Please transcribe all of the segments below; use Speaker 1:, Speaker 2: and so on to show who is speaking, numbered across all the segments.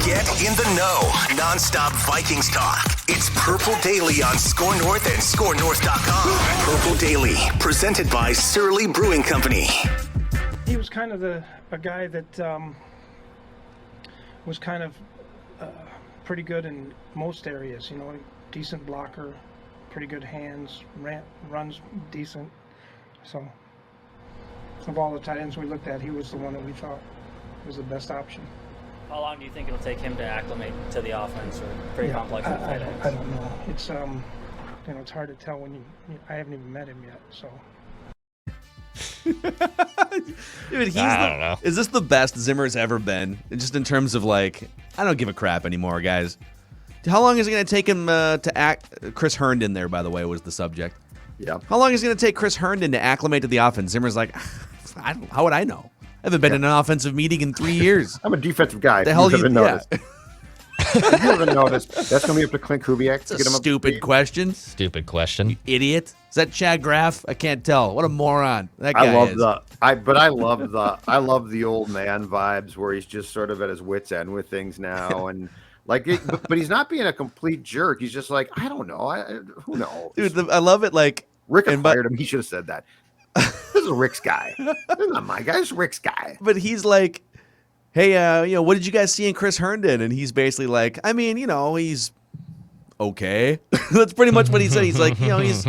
Speaker 1: Get in the know. Non-stop Vikings talk. It's Purple Daily on Score North and ScoreNorth.com. Purple Daily, presented by Surly Brewing Company.
Speaker 2: He was kind of a guy that was kind of pretty good in most areas. You know, decent blocker, pretty good hands, runs decent. So, of all the tight ends we looked at, he was the one that we thought was the best option.
Speaker 3: How long do you think it'll take him to acclimate to the offense, or pretty complex?
Speaker 2: I don't know. It's it's hard to tell when I haven't even met him yet. So.
Speaker 4: Dude, I don't know. Is this the best Zimmer's ever been? Just in terms of I don't give a crap anymore, guys. How long is it going to take him to act? Chris Herndon there, by the way, was the subject.
Speaker 5: Yeah.
Speaker 4: How long is it going to take Chris Herndon to acclimate to the offense? Zimmer's like, how would I know? I haven't been in an offensive meeting in 3 years.
Speaker 5: I'm a defensive guy.
Speaker 4: The hell you haven't
Speaker 5: noticed? You haven't noticed? That's going to be up to Clint Kubiak to get him up.
Speaker 4: Stupid question.
Speaker 6: Stupid question.
Speaker 4: You idiot. Is that Chad Graff? I can't tell. What a moron that guy is.
Speaker 5: I love the old man vibes where he's just sort of at his wit's end with things now, and but he's not being a complete jerk. He's just like, I don't know. Who knows?
Speaker 4: Dude, I love it.
Speaker 5: Rick fired him. He should have said that. This is Rick's guy. This is not my guy. This is Rick's guy.
Speaker 4: But he's like, hey, what did you guys see in Chris Herndon? And he's basically like, I mean, he's okay. That's pretty much what he said. He's like, he's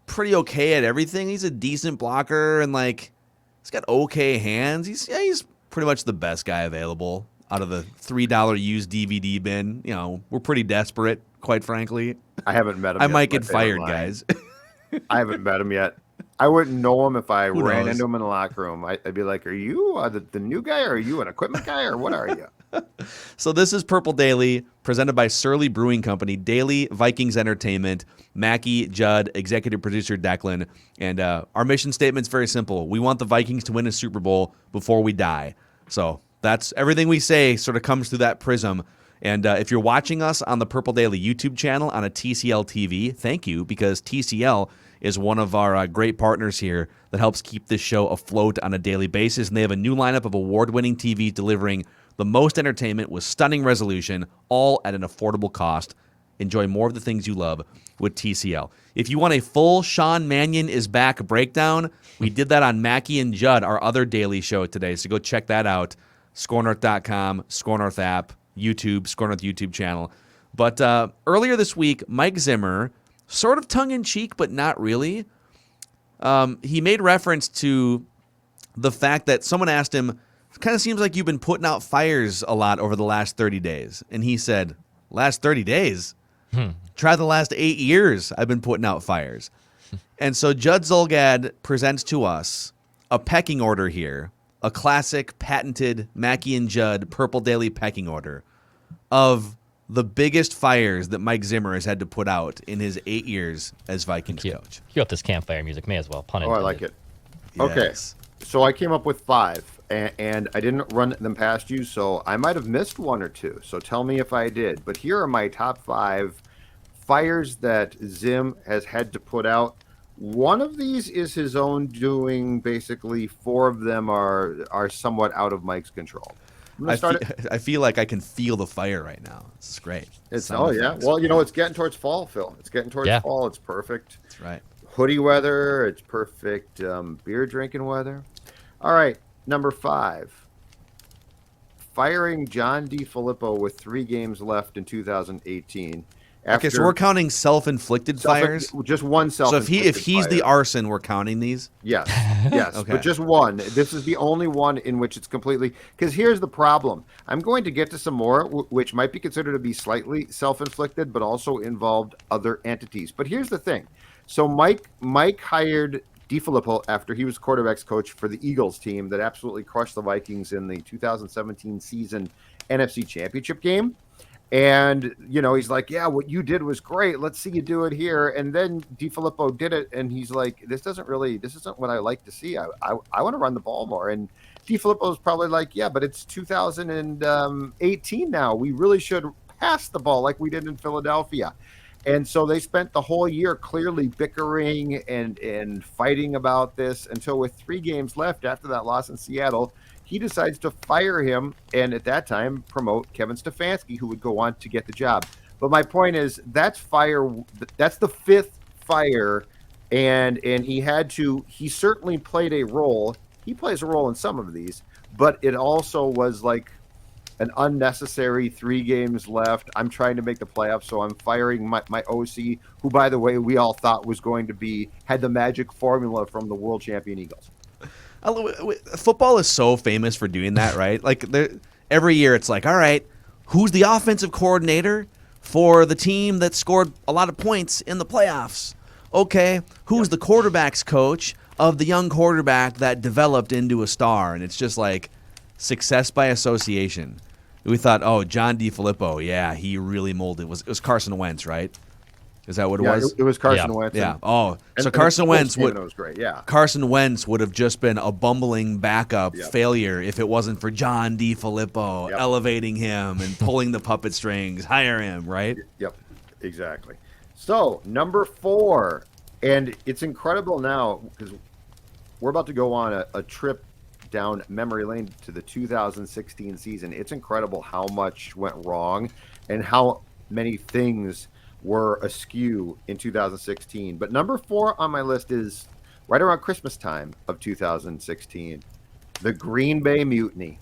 Speaker 4: pretty okay at everything. He's a decent blocker and he's got okay hands. He's pretty much the best guy available out of the $3 used DVD bin. We're pretty desperate, quite frankly.
Speaker 5: I haven't met him.
Speaker 4: I might get fired, guys.
Speaker 5: I haven't met him yet. I wouldn't know him if I ran into him in the locker room. I'd be like, are you the new guy, or are you an equipment guy, or what are you?
Speaker 4: So this is Purple Daily, presented by Surly Brewing Company, Daily Vikings Entertainment, Mackie, Judd, executive producer Declan, and our mission statement's very simple. We want the Vikings to win a Super Bowl before we die. So that's everything we say sort of comes through that prism. And if you're watching us on the Purple Daily YouTube channel on a TCL TV, thank you, because TCL is one of our great partners here that helps keep this show afloat on a daily basis. And they have a new lineup of award-winning TVs delivering the most entertainment with stunning resolution, all at an affordable cost. Enjoy more of the things you love with TCL. If you want a full Sean Mannion is Back breakdown, we did that on Mackie and Judd, our other daily show today. So go check that out. ScoreNorth.com, ScoreNorth app, YouTube, ScoreNorth YouTube channel. But earlier this week, Mike Zimmer, sort of tongue-in-cheek, but not really, he made reference to the fact that someone asked him, it kind of seems like you've been putting out fires a lot over the last 30 days. And he said, last 30 days? Try the last 8 years I've been putting out fires. And so Judd Zulgad presents to us a pecking order here, a classic, patented Mackie and Judd Purple Daily pecking order of the biggest fires that Mike Zimmer has had to put out in his 8 years as Vikings coach.
Speaker 6: You got this campfire music, may as well. Pun intended.
Speaker 5: I like it.
Speaker 4: Yes.
Speaker 5: Okay, so I came up with 5, and I didn't run them past you, so I might have missed 1 or 2. So tell me if I did. But here are my top 5 fires that Zim has had to put out. One of these is his own doing. Basically, 4 of them are somewhat out of Mike's control.
Speaker 4: I feel like I can feel the fire right now. It's great.
Speaker 5: Yeah. Well, it's getting towards fall, Phil. It's getting towards fall. It's perfect.
Speaker 4: That's right.
Speaker 5: Hoodie weather. It's perfect beer drinking weather. All right. Number 5. Firing John Defilippo with 3 games left in 2018.
Speaker 4: Okay, so we're counting self-inflicted fires?
Speaker 5: Just one self-inflicted
Speaker 4: So if he's the arson, we're counting these?
Speaker 5: Yes,
Speaker 4: Okay.
Speaker 5: But just one. This is the only one in which it's completely... Because here's the problem. I'm going to get to some more, which might be considered to be slightly self-inflicted, but also involved other entities. But here's the thing. So Mike hired Defilippo after he was quarterback's coach for the Eagles team that absolutely crushed the Vikings in the 2017 season NFC Championship game. And, he's like, yeah, what you did was great. Let's see you do it here. And then Defilippo did it. And he's like, this isn't what I like to see. I want to run the ball more. And Defilippo's probably like, yeah, but it's 2018 now. We really should pass the ball like we did in Philadelphia. And so they spent the whole year clearly bickering and fighting about this until with 3 games left after that loss in Seattle, he decides to fire him, and at that time promote Kevin Stefanski, who would go on to get the job. But my point is, that's the fifth fire, and he certainly played a role. He plays a role in some of these, but it also was like an unnecessary 3 games left. I'm trying to make the playoffs, so I'm firing my OC, who, by the way, we all thought was going to had the magic formula from the world champion Eagles.
Speaker 4: Football is so famous for doing that, right? Like every year it's like, all right, who's the offensive coordinator for the team that scored a lot of points in the playoffs? Okay, who's the quarterback's coach of the young quarterback that developed into a star? And it's just like success by association. We thought, oh, John Defilippo, yeah, he really molded. It was Carson Wentz, right? Is that what it was?
Speaker 5: It was Carson Wentz.
Speaker 4: Yeah. Carson Wentz
Speaker 5: was great. Yeah.
Speaker 4: Carson Wentz would have just been a bumbling backup failure if it wasn't for John Defilippo elevating him and pulling the puppet strings, hire him, right?
Speaker 5: Yep. Exactly. So, number 4, and it's incredible now because we're about to go on a trip down memory lane to the 2016 season. It's incredible how much went wrong and how many things were askew in 2016. But number 4 on my list is right around Christmas time of 2016, the Green Bay Mutiny.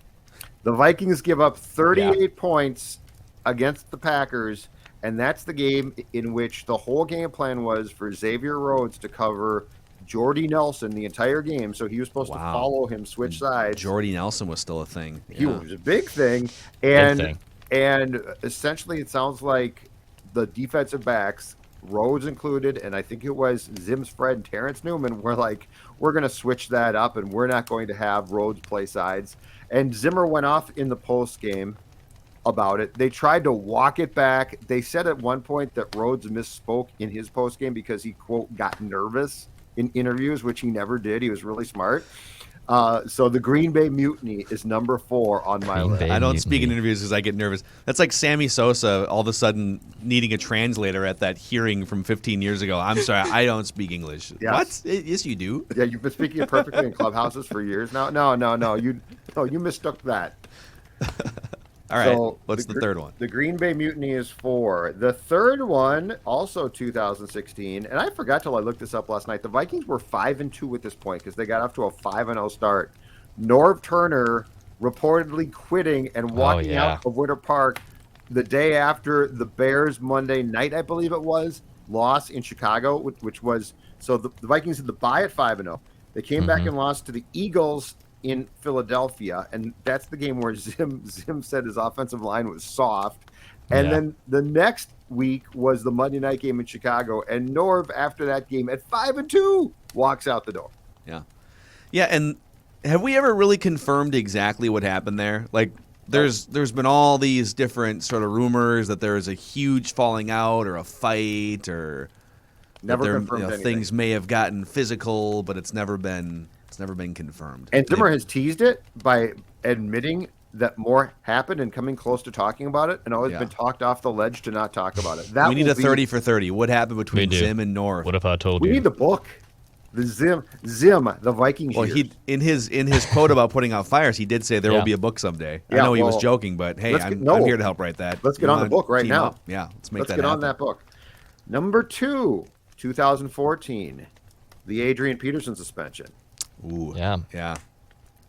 Speaker 5: The Vikings give up 38 points against the Packers, and that's the game in which the whole game plan was for Xavier Rhodes to cover Jordy Nelson the entire game, so he was supposed to follow him, switch sides.
Speaker 4: Jordy Nelson was still a thing.
Speaker 5: He was a big thing, and essentially it sounds like the defensive backs, Rhodes included, and I think it was Zim's friend Terrence Newman, were like, we're going to switch that up, and we're not going to have Rhodes play sides. And Zimmer went off in the post game about it. They tried to walk it back. They said at one point that Rhodes misspoke in his post game because he, quote, got nervous in interviews, which he never did. He was really smart. So the Green Bay Mutiny is number 4 on my list.
Speaker 4: I don't speak in interviews because I get nervous. That's like Sammy Sosa all of a sudden needing a translator at that hearing from 15 years ago. I'm sorry, I don't speak English.
Speaker 5: Yes.
Speaker 4: What? Yes, you do.
Speaker 5: Yeah, you've been speaking it perfectly in clubhouses for years now. No. You mistook that.
Speaker 4: All right, so what's the third one?
Speaker 5: The Green Bay Mutiny is 4. The third one, also 2016, and I forgot till I looked this up last night. The Vikings were 5-2 at this point because they got off to a 5-0 start. Norv Turner reportedly quitting and walking out of Winter Park the day after the Bears Monday night, I believe it was, loss in Chicago, which was so the Vikings had the bye at 5-0. They came back and lost to the Eagles in Philadelphia, and that's the game where Zim said his offensive line was soft. And then the next week was the Monday night game in Chicago, and Norv, after that game at 5-2, walks out the door.
Speaker 4: Yeah, and have we ever really confirmed exactly what happened there? Like, there's been all these different sort of rumors that there was a huge falling out or a fight, or
Speaker 5: never confirmed anything.
Speaker 4: Things may have gotten physical, but it's never been confirmed.
Speaker 5: And Zimmer has teased it by admitting that more happened and coming close to talking about it, and always been talked off the ledge to not talk about it.
Speaker 4: We need a 30 for 30. What happened between Zim and Norv?
Speaker 6: What if I told you?
Speaker 5: We need the book. The Zim, the Vikings.
Speaker 4: Well,
Speaker 5: years.
Speaker 4: in his quote about putting out fires, he did say there will be a book someday. I know he was joking, but hey, I'm here to help write that.
Speaker 5: Let's get on the book right now.
Speaker 4: Up? Yeah, let's
Speaker 5: get on that book. Number 2, 2014, the Adrian Peterson suspension.
Speaker 4: Ooh,
Speaker 6: yeah.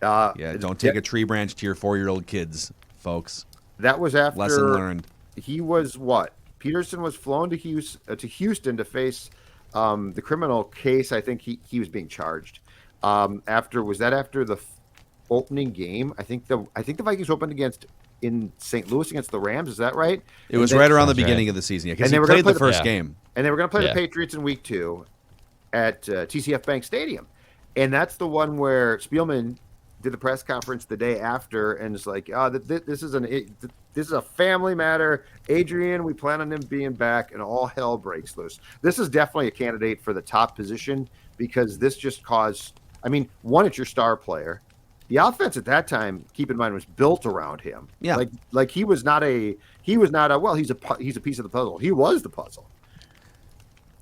Speaker 4: Don't take a tree branch to your 4-year-old kids, folks.
Speaker 5: That was after
Speaker 4: lesson learned.
Speaker 5: He was what? Peterson was flown to Houston to face the criminal case. I think he was being charged. After the opening game? I think the Vikings opened in St. Louis against the Rams. Is that right?
Speaker 4: It was right around the beginning of the season. Because he played the first game,
Speaker 5: and they were going to play the Patriots in Week 2 at TCF Bank Stadium. And that's the one where Spielman did the press conference the day after and is like, this is a family matter. Adrian, we plan on him being back, and all hell breaks loose. This is definitely a candidate for the top position because this just caused – one, it's your star player. The offense at that time, keep in mind, was built around him.
Speaker 4: Yeah.
Speaker 5: Like he's a piece of the puzzle. He was the puzzle.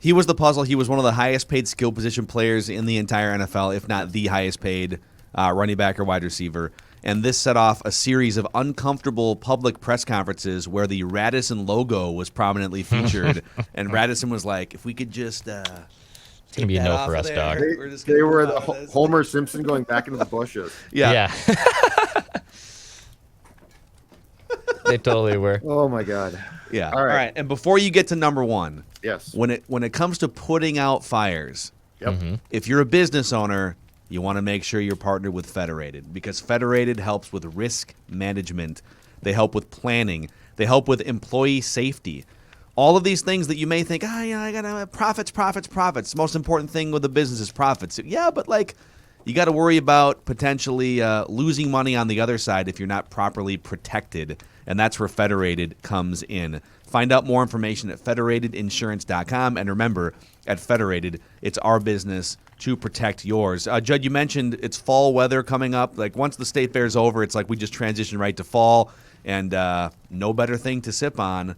Speaker 4: He was the puzzle. He was one of the highest paid skill position players in the entire NFL, if not the highest paid running back or wide receiver. And this set off a series of uncomfortable public press conferences where the Radisson logo was prominently featured. And Radisson was like, if we could just
Speaker 6: It's going to be a no for us, dog.
Speaker 5: They were the Homer Simpson going back into the bushes.
Speaker 4: Yeah.
Speaker 6: They totally were.
Speaker 5: Oh, my God.
Speaker 4: Yeah.
Speaker 5: All right.
Speaker 4: And before you get to number one,
Speaker 5: Yes.
Speaker 4: when it comes to putting out fires,
Speaker 5: Yep.
Speaker 4: if you're a business owner, you want to make sure you're partnered with Federated, because Federated helps with risk management. They help with planning. They help with employee safety. All of these things that you may think, I got to profits. The most important thing with the business is profits. Yeah, but you got to worry about potentially losing money on the other side if you're not properly protected, and that's where Federated comes in. Find out more information at federatedinsurance.com, and remember, at Federated, it's our business to protect yours. Judd, you mentioned it's fall weather coming up. Like once the state fair's over, it's like we just transition right to fall, and no better thing to sip on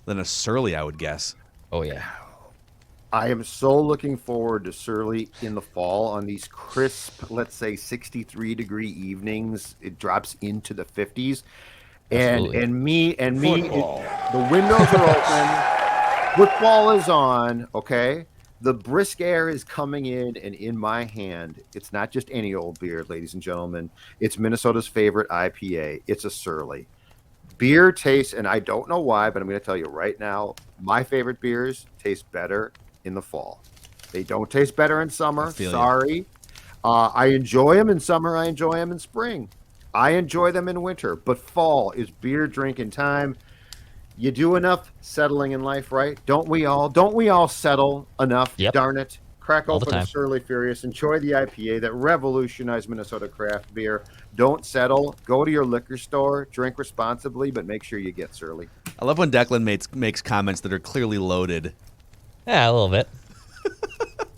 Speaker 4: than a Surly, I would guess.
Speaker 6: Oh, yeah.
Speaker 5: I am so looking forward to Surly in the fall on these crisp, let's say 63-degree evenings. It drops into the 50s.
Speaker 6: Absolutely.
Speaker 5: And me, the windows are open. Football is on, okay? The brisk air is coming in my hand, it's not just any old beer, ladies and gentlemen. It's Minnesota's favorite IPA. It's a Surly. Beer tastes, and I don't know why, but I'm going to tell you right now, my favorite beers taste better in the fall. They don't taste better in summer. Sorry. I enjoy them in summer. I enjoy them in spring. I enjoy them in winter. But fall is beer drinking time. You do enough settling in life, right? Don't we all? Don't we all settle enough?
Speaker 6: Yep.
Speaker 5: Darn it. Crack
Speaker 6: All the
Speaker 5: open a
Speaker 6: time.
Speaker 5: Surly Furious. Enjoy the IPA that revolutionized Minnesota craft beer. Don't settle. Go to your liquor store. Drink responsibly, but make sure you get Surly.
Speaker 4: I love when Declan makes comments that are clearly loaded.
Speaker 6: Yeah, a little bit.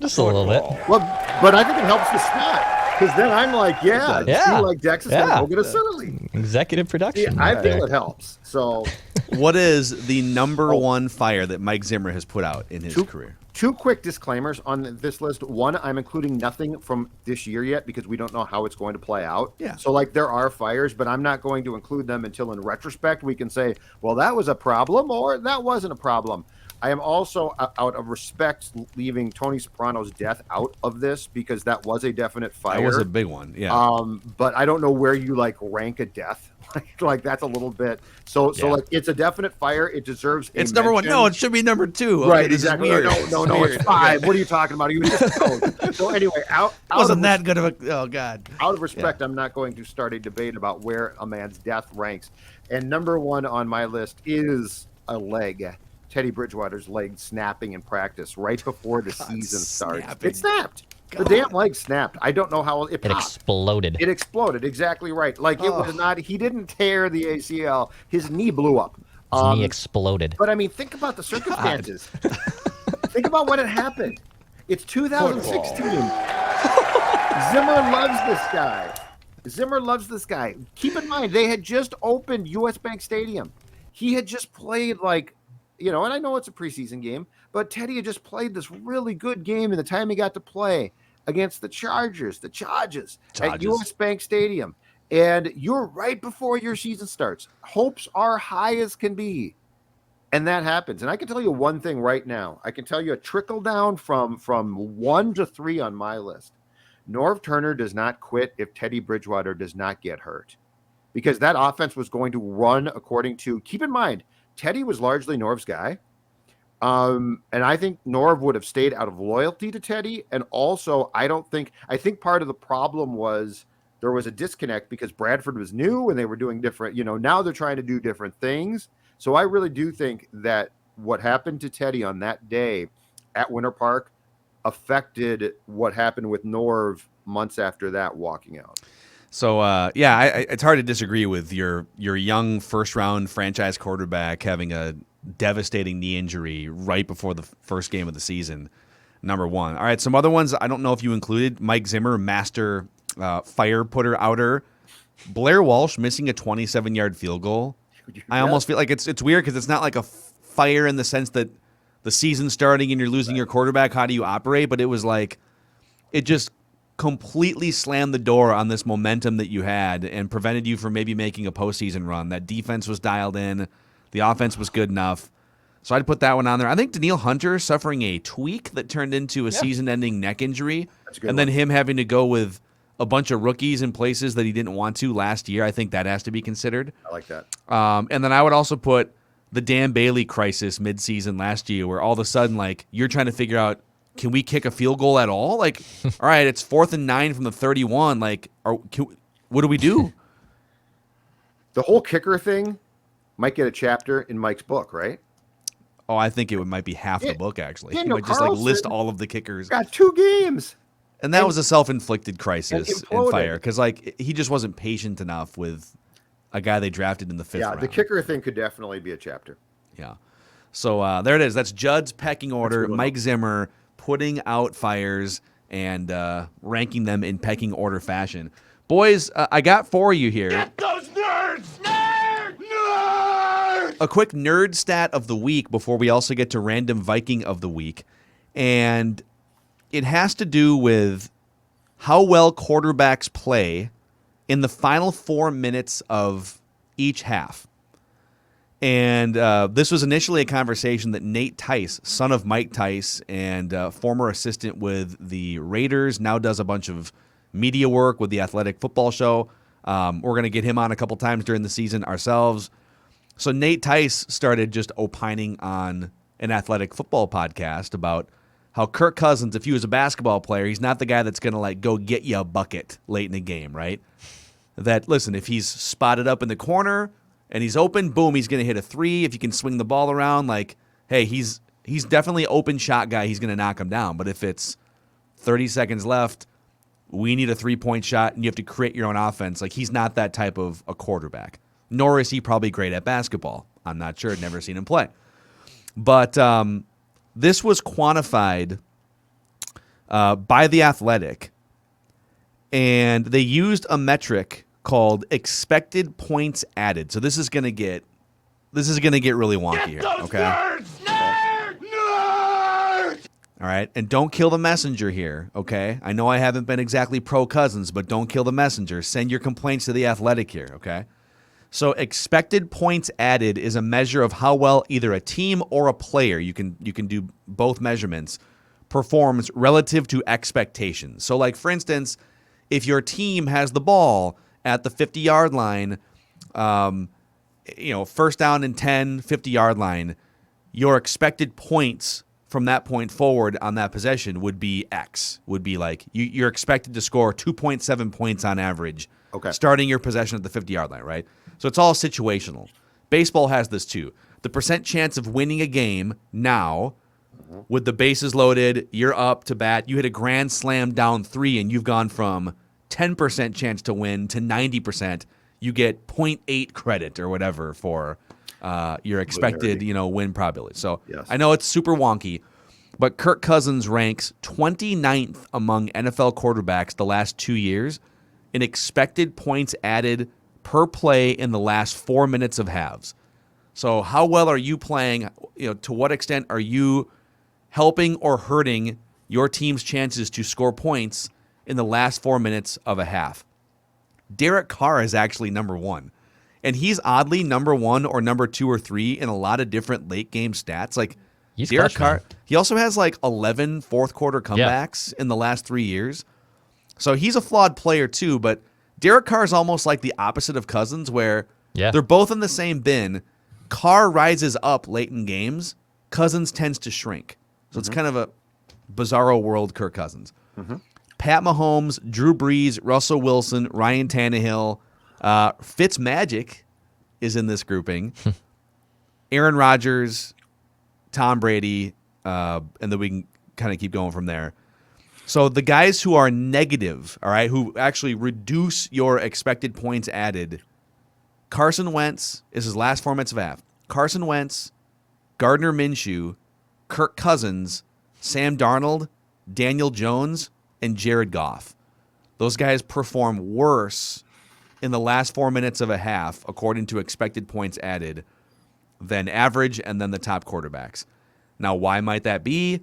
Speaker 6: Just a little bit.
Speaker 5: Well, but I think it helps the spot. Because then I'm like, yeah. See, like Dex is going to go get a Surly.
Speaker 6: Executive production.
Speaker 5: Yeah, I feel it helps. So,
Speaker 4: What is the number one fire that Mike Zimmer has put out in his career?
Speaker 5: two quick disclaimers on this list. One, I'm including nothing from this year yet because we don't know how it's going to play out.
Speaker 4: Yeah.
Speaker 5: So, there are fires, but I'm not going to include them until in retrospect we can say, well, that was a problem or that wasn't a problem. I am also, out of respect, leaving Tony Soprano's death out of this because that was a definite fire.
Speaker 4: That was a big one, yeah.
Speaker 5: But I don't know where you rank a death. That's a little bit. So it's a definite fire. It deserves.
Speaker 4: It's number one. No, it should be number two. Okay,
Speaker 5: right?
Speaker 4: this
Speaker 5: Exactly.
Speaker 4: Is weird.
Speaker 5: No, it's five. What are you talking about? You just So anyway,
Speaker 4: wasn't that good of a? Oh God.
Speaker 5: Out of respect, I'm not going to start a debate about where a man's death ranks. And number one on my list is a leg. Teddy Bridgewater's leg snapping in practice right before the season starts.
Speaker 4: Snapping.
Speaker 5: It snapped. The damn leg snapped. I don't know how it popped.
Speaker 6: Exploded.
Speaker 5: It exploded. Exactly right. It was not. He didn't tear the ACL. His knee blew up.
Speaker 6: His knee exploded.
Speaker 5: But I mean, think about the circumstances. Think about when it happened. It's 2016. Zimmer loves this guy. Keep in mind, they had just opened U.S. Bank Stadium. He had just played and I know it's a preseason game, but Teddy had just played this really good game in the time he got to play against the Chargers at U.S. Bank Stadium. And you're right before your season starts. Hopes are high as can be. And that happens. And I can tell you one thing right now. I can tell you a trickle down from 1 to 3 on my list. Norv Turner does not quit if Teddy Bridgewater does not get hurt. Because that offense was going to run according to, keep in mind, Teddy was largely Norv's guy. And I think Norv would have stayed out of loyalty to Teddy. And also, I think part of the problem was there was a disconnect because Bradford was new and they were doing different, now they're trying to do different things. So I really do think that what happened to Teddy on that day at Winter Park affected what happened with Norv months after that walking out.
Speaker 4: So, it's hard to disagree with your young first-round franchise quarterback having a devastating knee injury right before the first game of the season, number one. All right, some other ones I don't know if you included. Mike Zimmer, master fire putter outer. Blair Walsh missing a 27-yard field goal. I almost feel like it's weird because it's not like a fire in the sense that the season's starting and you're losing your quarterback. How do you operate? But it was like it just completely slammed the door on this momentum that you had and prevented you from maybe making a postseason run. That defense was dialed in. The offense was good enough. So I'd put that one on there. I think Danielle Hunter suffering a tweak that turned into a season-ending neck injury, and then him having to go with a bunch of rookies in places that he didn't want to last year. I think that has to be considered.
Speaker 5: I like that.
Speaker 4: And then I would also put the Dan Bailey crisis midseason last year, where all of a sudden, like, you're trying to figure out, can we kick a field goal at all? Like, all right, it's 4th and 9 from the 31. Like, what do we do?
Speaker 5: The whole kicker thing might get a chapter in Mike's book, right?
Speaker 4: Oh, I think it might be half the book, actually. He
Speaker 5: Daniel
Speaker 4: might just like
Speaker 5: Carlson
Speaker 4: list all of the kickers.
Speaker 5: Got 2 games.
Speaker 4: And that was a self-inflicted crisis
Speaker 5: and
Speaker 4: and fire, because like he just wasn't patient enough with a guy they drafted in the 5th round.
Speaker 5: Yeah, the kicker thing could definitely be a chapter.
Speaker 4: Yeah. So there it is. That's Judd's pecking order. Mike Zimmer putting out fires and ranking them in pecking order fashion. Boys, I got for you here.
Speaker 1: Get those nerds! Nerds!
Speaker 4: A quick nerd stat of the week before we also get to random Viking of the week. And it has to do with how well quarterbacks play in the final 4 minutes of each half. And this was initially a conversation that Nate Tice, son of Mike Tice and former assistant with the Raiders, now does a bunch of media work with the Athletic Football Show. We're going to get him on a couple times during the season ourselves. So Nate Tice started just opining on an athletic football podcast about how Kirk Cousins, if he was a basketball player, he's not the guy that's going to like go get you a bucket late in the game, right? That, listen, if he's spotted up in the corner and he's open, boom, he's going to hit a 3. If you can swing the ball around, like, hey, he's definitely open shot guy. He's going to knock him down. But if it's 30 seconds left, we need a 3-point shot, and you have to create your own offense. Like, he's not that type of a quarterback. Nor is he probably great at basketball. I'm not sure. I've never seen him play. But this was quantified by The Athletic, and they used a metric called expected points added. So this is going to get really wonky here, okay?
Speaker 1: Nerds!
Speaker 4: All right, and don't kill the messenger here, okay? I know I haven't been exactly pro Cousins, but don't kill the messenger. Send your complaints to The Athletic here, okay? So expected points added is a measure of how well either a team or a player, you can do both measurements, performs relative to expectations. So like, for instance, if your team has the ball at the 50-yard line, first down and 10, 50-yard line, your expected points from that point forward on that possession would be X. Would be like you're expected to score 2.7 points on average starting your possession at the 50-yard line, right? So it's all situational. Baseball has this too. The percent chance of winning a game now with the bases loaded, you're up to bat, you hit a grand slam down 3, and you've gone from 10% chance to win to 90%. You get 0.8 credit or whatever for your expected win probability. So yes. I know it's super wonky, but Kirk Cousins ranks 29th among NFL quarterbacks the last 2 years in expected points added per play in the last 4 minutes of halves. So how well are you playing? To what extent are you helping or hurting your team's chances to score points in the last 4 minutes of a half? Derek Carr is actually number 1. And he's oddly number 1 or number 2 or 3 in a lot of different late game stats. Like
Speaker 6: he's
Speaker 4: Derek
Speaker 6: clutch,
Speaker 4: Carr,
Speaker 6: man.
Speaker 4: he also has like 11 fourth quarter comebacks in the last 3 years. So he's a flawed player too, but Derek Carr is almost like the opposite of Cousins, where they're both in the same bin. Carr rises up late in games. Cousins tends to shrink. So it's kind of a bizarro world, Kirk Cousins. Pat Mahomes, Drew Brees, Russell Wilson, Ryan Tannehill, Fitzmagic is in this grouping. Aaron Rodgers, Tom Brady, and then we can kind of keep going from there. So the guys who are negative, all right, who actually reduce your expected points added, Carson Wentz is his last 4 minutes of half. Carson Wentz, Gardner Minshew, Kirk Cousins, Sam Darnold, Daniel Jones, and Jared Goff. Those guys perform worse in the last 4 minutes of a half, according to expected points added, than average and then the top quarterbacks. Now, why might that be?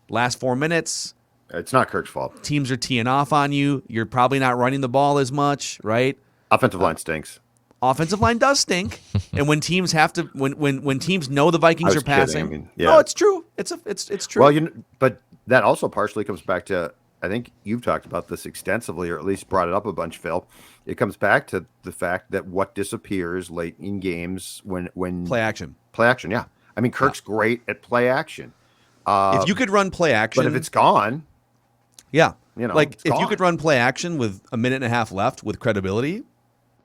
Speaker 4: Last 4 minutes,
Speaker 5: It's not Kirk's fault.
Speaker 4: Teams are teeing off on you. You're probably not running the ball as much, right?
Speaker 5: Offensive line stinks.
Speaker 4: Offensive line does stink, and when teams have to, when teams know the Vikings are passing,
Speaker 5: kidding. I mean, yeah.
Speaker 4: no, it's true. It's true.
Speaker 5: Well, but that also partially comes back to, I think you've talked about this extensively, or at least brought it up a bunch, Phil. It comes back to the fact that what disappears late in games when
Speaker 4: play action.
Speaker 5: Play action, yeah. I mean, Kirk's great at play action.
Speaker 4: If you could run play action,
Speaker 5: but if it's gone,
Speaker 4: yeah,
Speaker 5: it's
Speaker 4: if
Speaker 5: gone.
Speaker 4: you could run play action with a minute and a half left with credibility,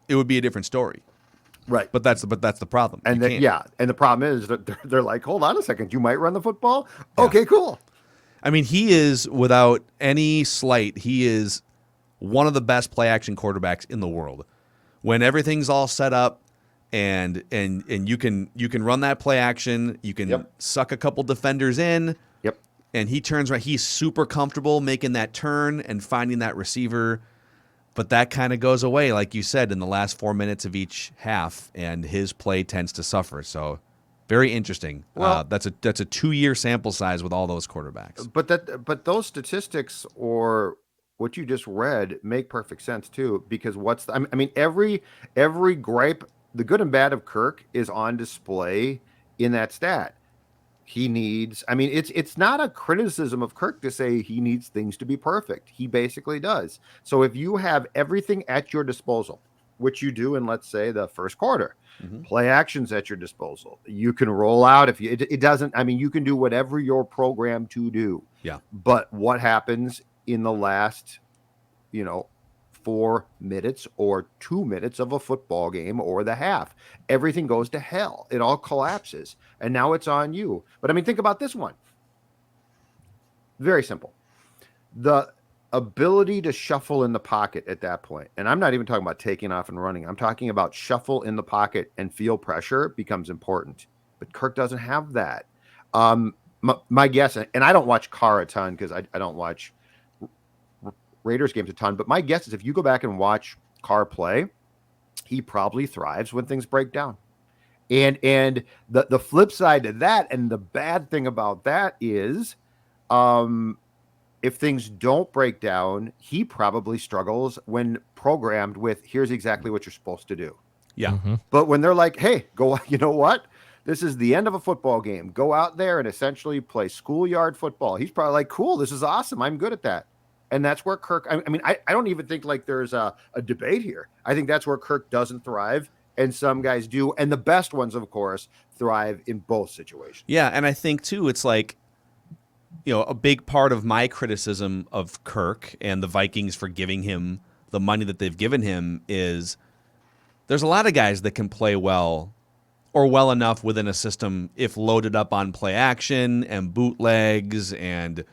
Speaker 4: it would be a different story.
Speaker 5: Right.
Speaker 4: But that's the problem.
Speaker 5: And and the problem is that they're like, hold on a second, you might run the football? Okay, cool.
Speaker 4: I mean, he is, without any slight, he is one of the best play action quarterbacks in the world. When everything's all set up and you can run that play action, you can suck a couple defenders in.
Speaker 5: Yep.
Speaker 4: And he turns right. He's super comfortable making that turn and finding that receiver. But that kind of goes away, like you said, in the last 4 minutes of each half, and his play tends to suffer. So, very interesting.
Speaker 5: Well,
Speaker 4: that's a 2-year sample size with all those quarterbacks.
Speaker 5: But those statistics or what you just read make perfect sense too. Because I mean, every gripe, the good and bad of Kirk is on display in that stat. He needs, I mean, it's not a criticism of Kirk to say he needs things to be perfect. He basically does. So if you have everything at your disposal, which you do in, let's say, the first quarter, play actions at your disposal, you can roll out if it doesn't, I mean, you can do whatever you're programmed to do.
Speaker 4: Yeah.
Speaker 5: But what happens in the last, 4 minutes or 2 minutes of a football game or the half? Everything goes to hell. It all collapses. And now it's on you. But I mean, think about this one. Very simple. The ability to shuffle in the pocket at that point. And I'm not even talking about taking off and running. I'm talking about shuffle in the pocket and feel pressure becomes important. But Kirk doesn't have that. My guess, and I don't watch Carr a ton because I don't watch Raiders games a ton, but my guess is if you go back and watch Carr play, he probably thrives when things break down. And the flip side to that, and the bad thing about that is, if things don't break down, he probably struggles when programmed with, here's exactly what you're supposed to do.
Speaker 4: Yeah.
Speaker 6: Mm-hmm.
Speaker 5: But when they're like, hey, go, you know what? This is the end of a football game. Go out there and essentially play schoolyard football. He's probably like, cool, this is awesome. I'm good at that. And that's where Kirk, I mean, I don't even think like there's a debate here. I think that's where Kirk doesn't thrive, and some guys do. And the best ones, of course, thrive in both situations.
Speaker 4: Yeah, and I think, too, it's like, a big part of my criticism of Kirk and the Vikings for giving him the money that they've given him is there's a lot of guys that can play well or well enough within a system if loaded up on play action and bootlegs and,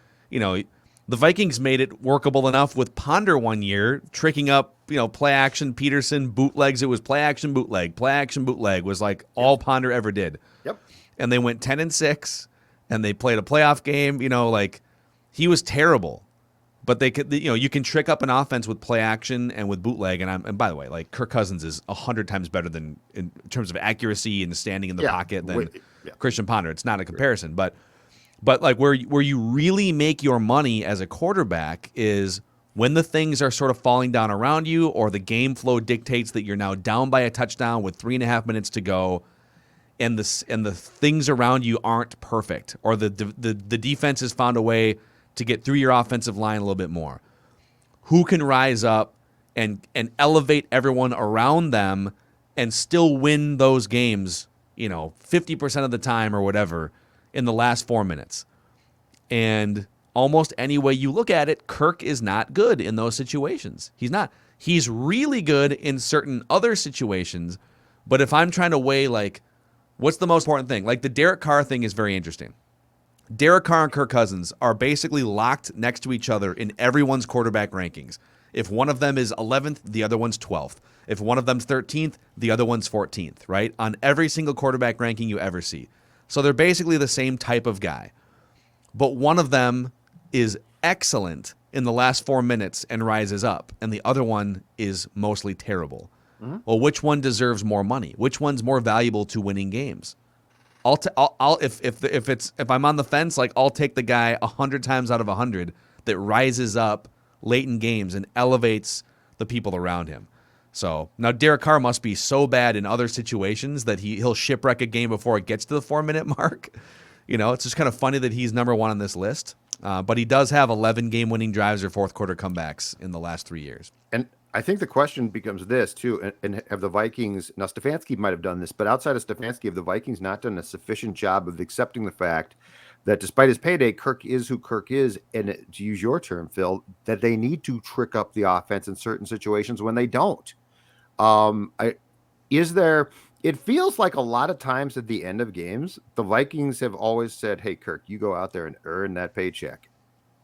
Speaker 4: the Vikings made it workable enough with Ponder one year, tricking up, play action Peterson, bootlegs. It was play action bootleg was like all Ponder ever did.
Speaker 5: Yep.
Speaker 4: And they went 10-6, and they played a playoff game. He was terrible, but they could. You can trick up an offense with play action and with bootleg. And by the way, like Kirk Cousins is 100 times better than in terms of accuracy and standing in the pocket than Christian Ponder. It's not a comparison, but like where you really make your money as a quarterback is when the things are sort of falling down around you, or the game flow dictates that you're now down by a touchdown with 3.5 minutes to go, and the things around you aren't perfect, or the defense has found a way to get through your offensive line a little bit more. Who can rise up and elevate everyone around them and still win those games, 50% of the time or whatever, in the last 4 minutes? And almost any way you look at it, Kirk is not good in those situations. He's not. He's really good in certain other situations, but if I'm trying to weigh, like, what's the most important thing? Like, the Derek Carr thing is very interesting. Derek Carr and Kirk Cousins are basically locked next to each other in everyone's quarterback rankings. If one of them is 11th, the other one's 12th. If one of them's 13th, the other one's 14th, right? On every single quarterback ranking you ever see. So they're basically the same type of guy. But one of them is excellent in the last 4 minutes and rises up, and the other one is mostly terrible. Mm-hmm. Well, which one deserves more money? Which one's more valuable to winning games? If I'm on the fence, like, I'll take the guy 100 times out of 100 that rises up late in games and elevates the people around him. So now Derek Carr must be so bad in other situations that he'll shipwreck a game before it gets to the 4-minute mark. It's just kind of funny that he's number one on this list. But he does have 11 game-winning drives or fourth-quarter comebacks in the last 3 years.
Speaker 5: And I think the question becomes this, too, and have the Vikings, now Stefanski might have done this, but outside of Stefanski, have the Vikings not done a sufficient job of accepting the fact that despite his payday, Kirk is who Kirk is, and to use your term, Phil, that they need to trick up the offense in certain situations when they don't. It feels like a lot of times at the end of games, the Vikings have always said, hey, Kirk, you go out there and earn that paycheck.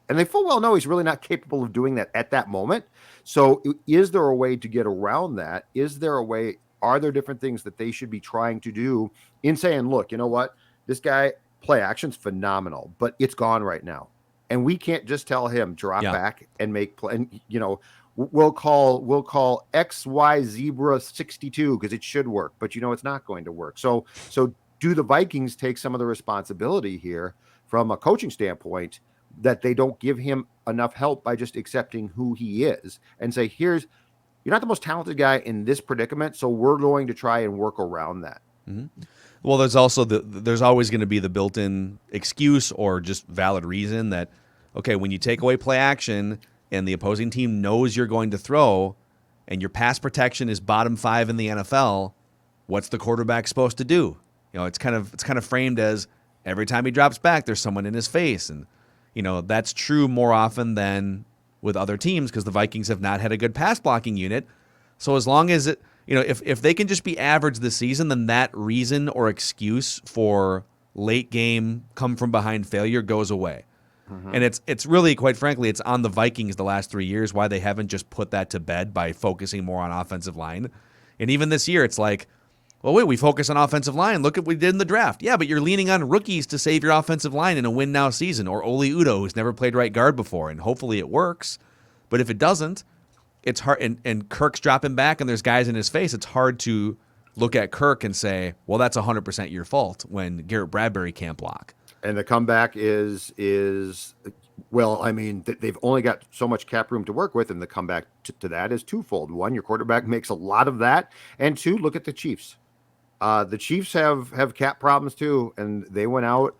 Speaker 5: And they full well know he's really not capable of doing that at that moment. So is there a way to get around that? Are there different things that they should be trying to do in saying, look, you know what? This guy, play action's phenomenal, but it's gone right now. And we can't just tell him drop back and make play. And, we'll call XY Zebra 62 because it should work, but it's not going to work. So do the Vikings take some of the responsibility here from a coaching standpoint that they don't give him enough help by just accepting who he is and say, you're not the most talented guy in this predicament, so we're going to try and work around that.
Speaker 4: Mm-hmm. Well, there's also there's always going to be the built-in excuse or just valid reason that, okay, when you take away play action and the opposing team knows you're going to throw and your pass protection is bottom 5 in the NFL, what's the quarterback supposed to do? It's kind of framed as every time he drops back, there's someone in his face. And, that's true more often than with other teams because the Vikings have not had a good pass blocking unit. So as long as if they can just be average this season, then that reason or excuse for late game come from behind failure goes away. Mm-hmm. And it's really, quite frankly, it's on the Vikings the last 3 years why they haven't just put that to bed by focusing more on offensive line. And even this year, it's like, well, wait, we focus on offensive line. Look at what we did in the draft. Yeah, but you're leaning on rookies to save your offensive line in a win-now season, or Oli Udoh, who's never played right guard before, and hopefully it works. But if it doesn't, it's hard. And Kirk's dropping back and there's guys in his face. It's hard to look at Kirk and say, well, that's 100% your fault when Garrett Bradbury can't block.
Speaker 5: And the comeback is well, I mean, they've only got so much cap room to work with, and the comeback to that is twofold. One, your quarterback makes a lot of that, and two, look at the Chiefs. The Chiefs have cap problems too, and they went out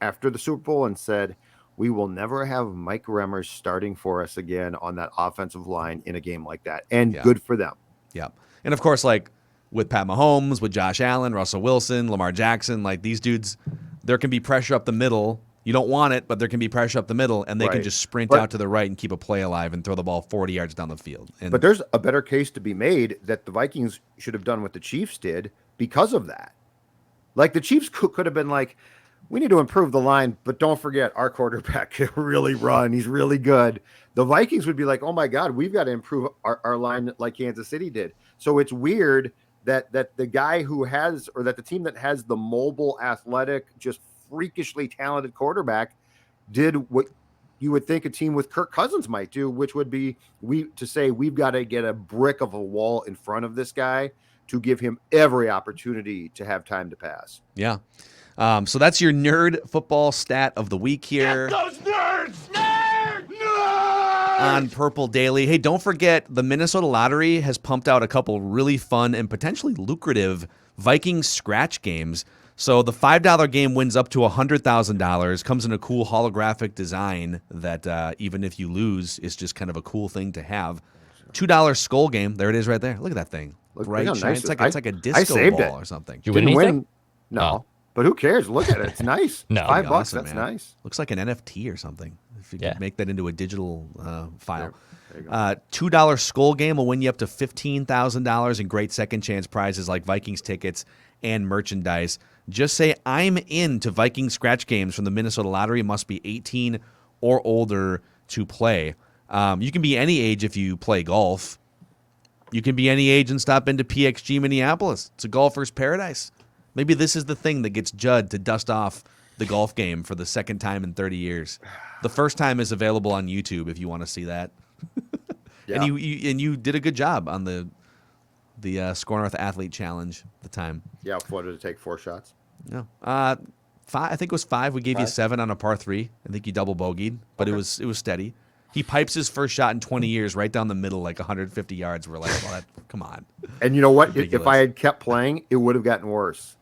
Speaker 5: after the Super Bowl and said, we will never have Mike Remmers starting for us again on that offensive line in a game like that, and good for them.
Speaker 4: Yeah, and of course, like with Pat Mahomes, with Josh Allen, Russell Wilson, Lamar Jackson, like these dudes, there can be pressure up the middle. You don't want it, but there can be pressure up the middle, and they can just sprint out to the right and keep a play alive and throw the ball 40 yards down the field.
Speaker 5: But there's a better case to be made that the Vikings should have done what the Chiefs did because of that. Like the Chiefs could have been like, we need to improve the line, but don't forget our quarterback can really run. He's really good. The Vikings would be like, oh my God, we've got to improve our line like Kansas City did. So it's weird that the guy who has, or that the team that has the mobile, athletic, just freakishly talented quarterback did what you would think a team with Kirk Cousins might do, which would be we've got to get a brick of a wall in front of this guy to give him every opportunity to have time to pass.
Speaker 4: Yeah. So that's your nerd football stat of the week here.
Speaker 1: Get those nerds! Nerds!
Speaker 4: On Purple Daily. Hey, don't forget the Minnesota Lottery has pumped out a couple really fun and potentially lucrative Vikings scratch games. So the $5 game wins up to $100,000, comes in a cool holographic design that even if you lose, is just kind of a cool thing to have. $2 skull game. There it is right there. Look at that thing. Bright, shiny. Nice. It's like a disco ball or something.
Speaker 6: You win anything?
Speaker 5: No. Oh. But who cares? Look at it. It's nice.
Speaker 6: No.
Speaker 5: $5,
Speaker 4: awesome,
Speaker 5: that's
Speaker 4: man.
Speaker 5: nice.
Speaker 4: Looks like an NFT or something. If you could make that into a digital file.
Speaker 5: There you go.
Speaker 4: $2 skull game will win you up to $15,000 in great second chance prizes like Vikings tickets and merchandise. Just say, I'm into Viking scratch games from the Minnesota Lottery. Must be 18 or older to play. You can be any age if you play golf. You can be any age and stop into PXG Minneapolis. It's a golfer's paradise. Maybe this is the thing that gets Judd to dust off the golf game for the second time in 30 years. The first time is available on YouTube if you want to see that.
Speaker 5: Yeah.
Speaker 4: And you did a good job on the Score North Athlete Challenge at the time.
Speaker 5: Yeah, what did it take? 4 shots?
Speaker 4: No. 5. I think it was 5. We gave you 7 on a par 3. I think you double bogeyed, but it was steady. He pipes his first shot in 20 years right down the middle, like 150 yards. We're like, well, come on.
Speaker 5: And you know what?
Speaker 4: Ridiculous.
Speaker 5: If I had kept playing, it would have gotten worse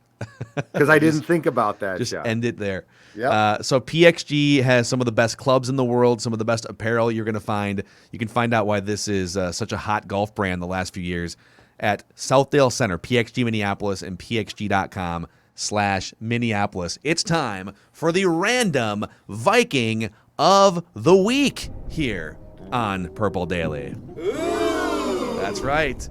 Speaker 5: because I didn't think about that
Speaker 4: Just
Speaker 5: shot.
Speaker 4: end it there.
Speaker 5: Yep.
Speaker 4: So PXG has some of the best clubs in the world, some of the best apparel you're going to find. You can find out why this is such a hot golf brand the last few years at Southdale Center, PXG Minneapolis, and pxg.com/Minneapolis. It's time for the random Viking of the week here on Purple Daily. Ooh. That's right.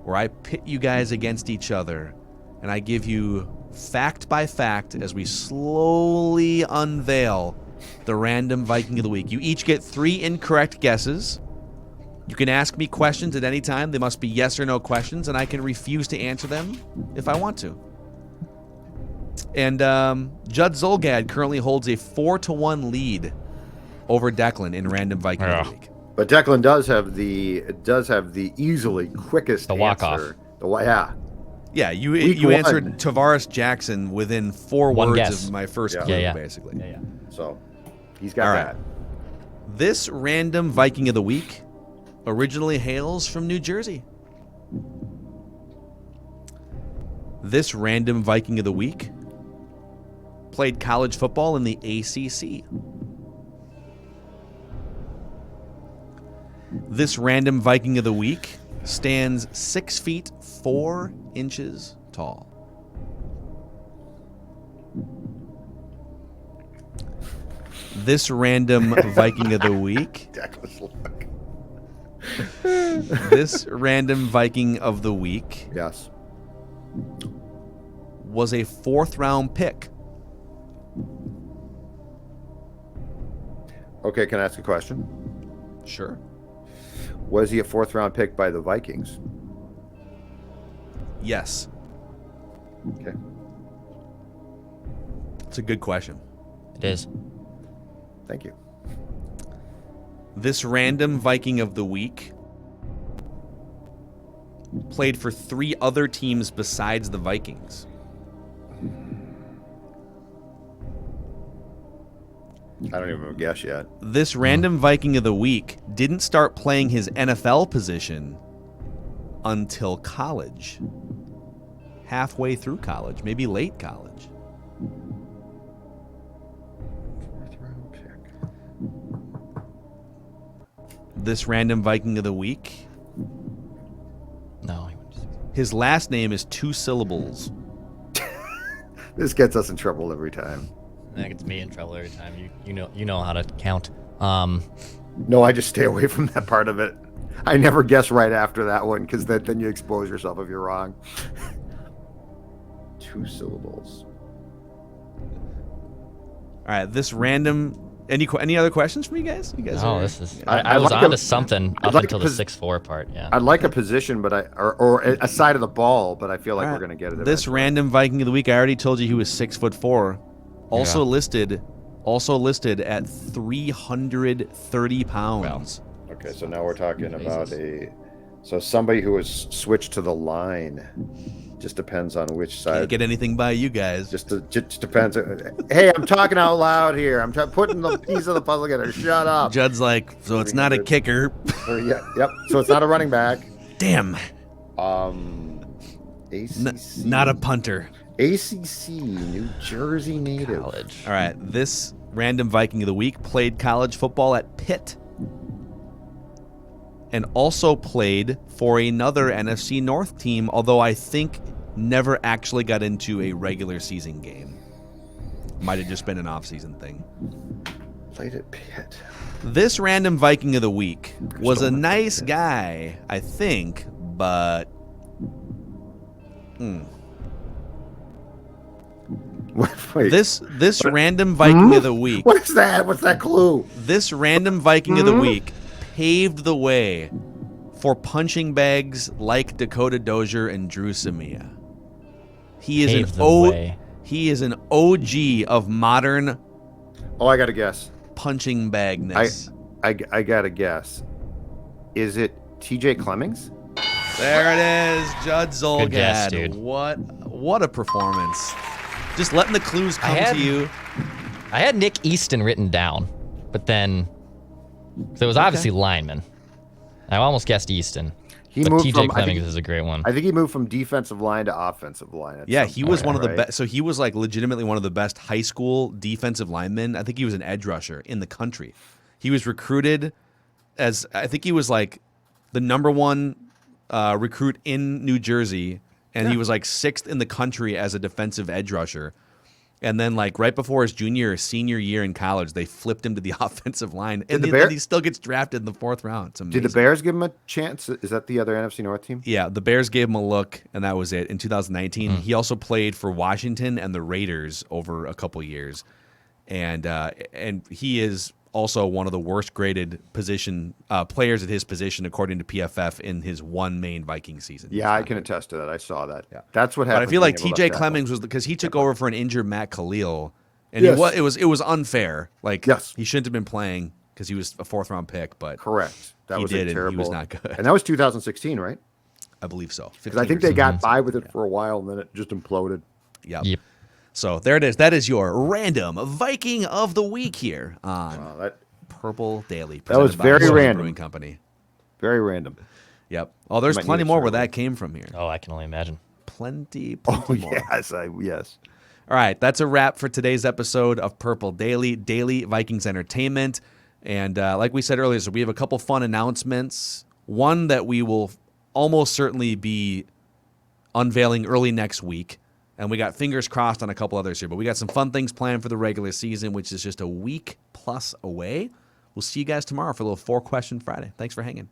Speaker 4: Where I pit you guys against each other and I give you fact by fact as we slowly unveil the random Viking of the week. You each get 3 incorrect guesses. You can ask me questions at any time. They must be yes or no questions, and I can refuse to answer them if I want to. And Judd Zolgad currently holds a 4-1 lead over Declan in random Viking of the week.
Speaker 5: But Declan does have the easily quickest
Speaker 6: walk-off.
Speaker 5: answer.
Speaker 4: Yeah, you
Speaker 5: Week
Speaker 4: answered
Speaker 5: 1.
Speaker 4: Tavares Jackson within 4
Speaker 6: One
Speaker 4: words
Speaker 6: guess.
Speaker 4: of my first
Speaker 5: Yeah.
Speaker 4: clue,
Speaker 6: Yeah.
Speaker 4: basically.
Speaker 6: Yeah.
Speaker 5: So he's got
Speaker 4: All
Speaker 5: that.
Speaker 4: right. This random Viking of the week originally hails from New Jersey. This random Viking of the week played college football in the ACC. This random Viking of the week stands 6 feet 4 inches tall. This random Viking of the week.
Speaker 5: Declan's luck.
Speaker 4: This random Viking of the week
Speaker 5: Yes.
Speaker 4: was a 4th round pick.
Speaker 5: Okay, can I ask a question?
Speaker 4: Sure.
Speaker 5: Was he a 4th round pick by the Vikings?
Speaker 4: Yes.
Speaker 5: Okay.
Speaker 4: It's a good question.
Speaker 6: It is.
Speaker 5: Thank you.
Speaker 4: This random Viking of the week played for 3 other teams besides the Vikings.
Speaker 5: I don't even have a guess yet.
Speaker 4: This random Viking of the week didn't start playing his NFL position until college. Halfway through college, maybe late college.
Speaker 5: 4th round pick.
Speaker 4: This random Viking of the week,
Speaker 6: No.
Speaker 4: his last name is 2 syllables.
Speaker 5: This gets us in trouble every time.
Speaker 6: That gets me in trouble every time. You know how to count.
Speaker 5: No, I just stay away from that part of it. I never guess right after that one because then you expose yourself if you're wrong. 2 syllables.
Speaker 4: All right, this random. Any other questions from you guys? You guys?
Speaker 6: No,
Speaker 4: are-
Speaker 6: this is.
Speaker 5: I
Speaker 6: I was
Speaker 5: like
Speaker 6: on
Speaker 5: a-
Speaker 6: to something
Speaker 5: I'd
Speaker 6: up
Speaker 5: like
Speaker 6: until
Speaker 5: a
Speaker 6: the
Speaker 5: pos-
Speaker 6: 6'4" part. Yeah.
Speaker 5: I'd like a position, but or a side of the ball, but I feel like
Speaker 4: All
Speaker 5: we're
Speaker 4: right.
Speaker 5: going to get it.
Speaker 4: This
Speaker 5: eventually.
Speaker 4: random Viking of the week, I already told you he was 6'4". Also
Speaker 6: Yeah.
Speaker 4: listed at 330 pounds.
Speaker 5: Okay, so now we're talking about
Speaker 6: Jesus.
Speaker 5: somebody who has switched to the line. Just depends on which
Speaker 4: Can't
Speaker 5: side.
Speaker 4: get anything by you guys.
Speaker 5: Just depends. Hey, I'm talking out loud here. I'm putting the piece of the puzzle together. Shut up.
Speaker 4: Judd's like, so it's not a kicker.
Speaker 5: Yep. So it's not a running back.
Speaker 4: Damn,
Speaker 5: ACC.
Speaker 4: not a punter.
Speaker 5: ACC, New Jersey native.
Speaker 6: College.
Speaker 4: All right, this random Viking of the week played college football at Pitt and also played for another NFC North team, although I think never actually got into a regular season game. Might have just been an off-season thing.
Speaker 5: Played at Pitt.
Speaker 4: This random Viking of the week was a nice guy, I think, but
Speaker 5: Wait,
Speaker 4: this random Viking of the week,
Speaker 5: what is that? What's that clue?
Speaker 4: this random Viking of the week paved the way for punching bags like Dakota Dozier and Drew Samia. He is
Speaker 6: Paved the way.
Speaker 4: He is an OG of modern
Speaker 5: Oh, I got to guess.
Speaker 4: punching bagness.
Speaker 5: I got to guess. Is it TJ Clemmings?
Speaker 4: There it is, Judd Zolgad.
Speaker 6: Good guess, dude.
Speaker 4: What a performance. Just letting the clues come to you.
Speaker 6: I had Nick Easton written down, but then so it was obviously lineman. I almost guessed Easton.
Speaker 5: He
Speaker 6: but
Speaker 5: moved
Speaker 6: TJ
Speaker 5: from,
Speaker 6: Clemmings is a great one.
Speaker 5: I think he moved from defensive line to offensive line.
Speaker 4: Yeah, he was one of the
Speaker 5: right?
Speaker 4: best. So he was like legitimately one of the best high school defensive linemen. I think he was an edge rusher in the country. He was recruited as, I think he was like the number one recruit in New Jersey, and he was like 6th in the country as a defensive edge rusher. And then, like, right before his junior or senior year in college, they flipped him to the offensive line. And then he still gets drafted in the 4th round. It's amazing.
Speaker 5: Did the Bears give him a chance? Is that the other NFC North team?
Speaker 4: Yeah, the Bears gave him a look, and that was it. In 2019, he also played for Washington and the Raiders over a couple years. And he is also one of the worst graded players at his position, according to PFF, in his one main Viking season.
Speaker 5: Yeah, I can attest to that. I saw that.
Speaker 4: Yeah.
Speaker 5: That's what
Speaker 4: But
Speaker 5: happened.
Speaker 4: I feel like TJ Clemmings was because he took over for an injured Matt Khalil, and it was unfair. Like, he shouldn't have been playing because he was a 4th round pick. But
Speaker 5: correct, that
Speaker 4: he
Speaker 5: was
Speaker 4: did,
Speaker 5: terrible.
Speaker 4: And he was not good.
Speaker 5: And that was 2016, right?
Speaker 4: I believe so.
Speaker 5: Because I think they got by with it for a while, and then it just imploded.
Speaker 4: Yep. So there it is. That is your random Viking of the week here on Purple Daily.
Speaker 5: That was
Speaker 4: by
Speaker 5: very
Speaker 4: Surly
Speaker 5: random.
Speaker 4: Brewing Company.
Speaker 5: Very random.
Speaker 4: Yep. Oh, there's
Speaker 5: Might
Speaker 4: plenty
Speaker 5: need a
Speaker 4: more where
Speaker 5: survey.
Speaker 4: that came from here.
Speaker 6: Oh, I can only imagine.
Speaker 4: Plenty
Speaker 5: Oh,
Speaker 4: more.
Speaker 5: yes.
Speaker 4: All right, that's a wrap for today's episode of Purple Daily Vikings Entertainment. And like we said earlier, so we have a couple fun announcements. One that we will almost certainly be unveiling early next week. And we got fingers crossed on a couple others here. But we got some fun things planned for the regular season, which is just a week plus away. We'll see you guys tomorrow for a little 4-Question Friday. Thanks for hanging.